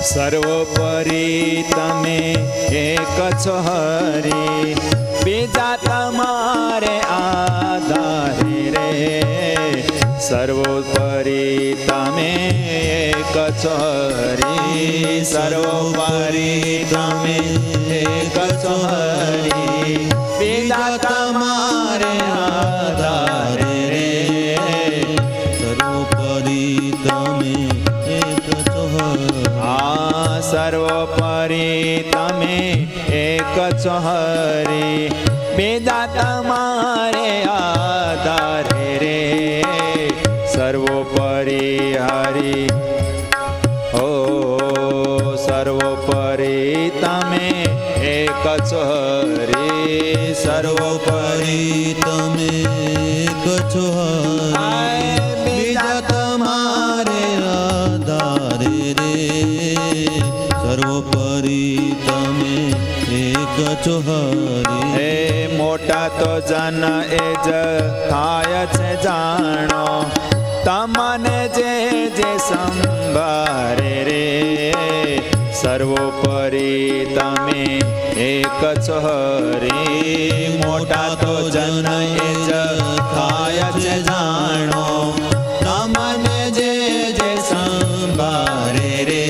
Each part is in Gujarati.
સર્વોપરી તમે એક છો હરી, બીજા તમારે આધારે રે. સર્વોપરી તમે એક છો હરી, સર્વોપરી તમે એક છો હરી, બીજા તમારે આધારે રે. સર્વોપરી તમે એક છો હરી. સર્વોપરી તમે એક છો હરી, બીજા તમારે આધારે રે. સર્વોપરી હરી ઓ સર્વોપરી તમે એક છો હરી, સર્વોપરી તમે એક છો હરી, બીજા તમારે આધારે રે. સર્વોપરી તમે એક છો હરી. હે મોટા તો જન એ જ થાય છે જાણો, તમને જે જે સંભારે રે. સર્વોપરી તમે એક છો હરી, મોટા તો જન એ જ થાય છે જાણો, તમને જે જે સંભારે રે.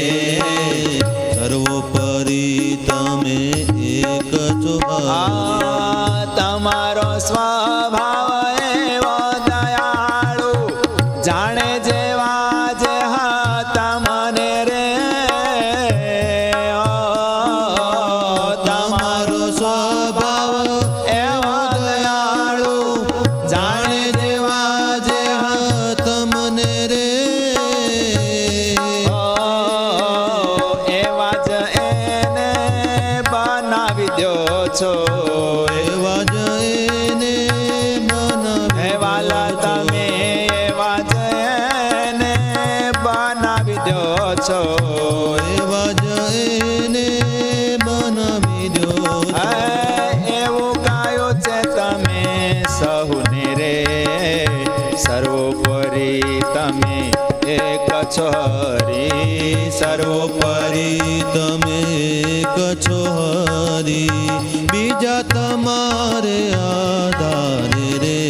સર્વોપરી તમે એક છો હરી. તમારો સ્વભાવ એવો દયાળુ, જાણે જેવા જે હતા મને રે. તમારો સ્વભાવ એવો દયાળુ, જાણે જેવા જે તમને રે. એવા જ એને બનાવી દો છો. એવા જ એને હે વાલા તમે એવા જ એને બનાવી દો છો. એવા જ એને બનાવી દો. એવું ગાયો છે તમે સહુને રે. સર્વોપરી તમે એક છો હરી, સર્વોપરી તમે એક છો હરી, બીજા તમારે આધારે રે.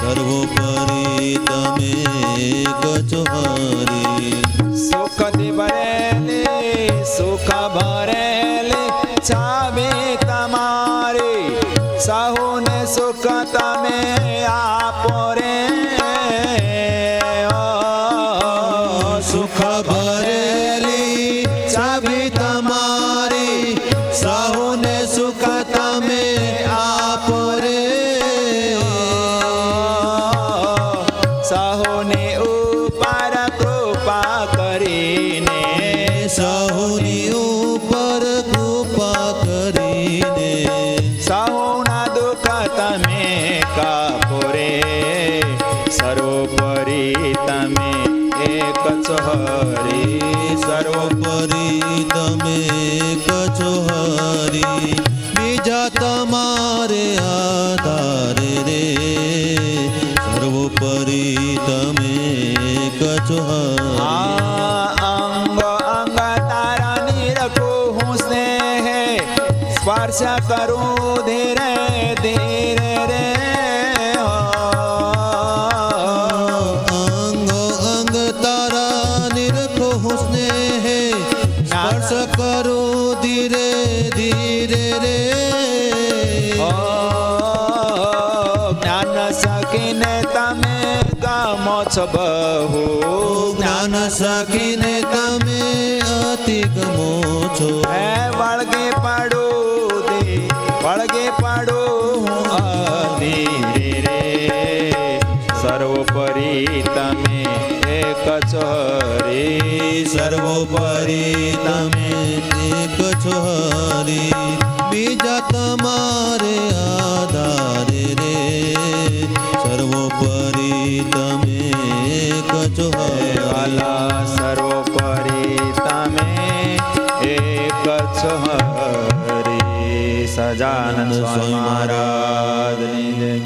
સર્વોપરી તમે એક છો હરી. સુખથી ભરેલી સુખ ભરેલી છાવી તમારી, સહુને સુખ તમે આપો રે. સુખ ભરેલી ચાવી તમારી, સહુને સુખ તમે આપો રે. સહુની ઉપર કૃપા કરીને, સહુની ઉપર કૃપા કરીને, સહુના દુઃખ તમે કાપો રે. સર્વોપરી તમે એક છો હરી, સર્વોપરી તમે એક છો હરી, બીજા તમારે આધારે રે. સર્વોપરી તમે એક છો હરી. અંગ અંગ તારા નિરખું હું સ્નેહે, સ્પર્શ કરું ધીરે ધીરે રે. અંગો અંગ તારા નિરખો હું સ્નેહે, સ્પર્શ કરો ધીરે ધીરે રે. જ્ઞાન સખીને તમે ગમો છો બહુ, જ્ઞાન સખીને તમે અતિ ગમો છો. હે વળગે પાડું દે વળગે પાડું હું અધીરે રે. સર્વોપરી તમે એક છો હરી, સર્વોપરી તમે એક છો હરી, બીજા તમારે આધારે રે. સર્વોપરી તમે એક છો હરી. વાલા સર્વોપરી તમે એક છો હરી. સજાનંદ સ્વામી મહારાજની જય.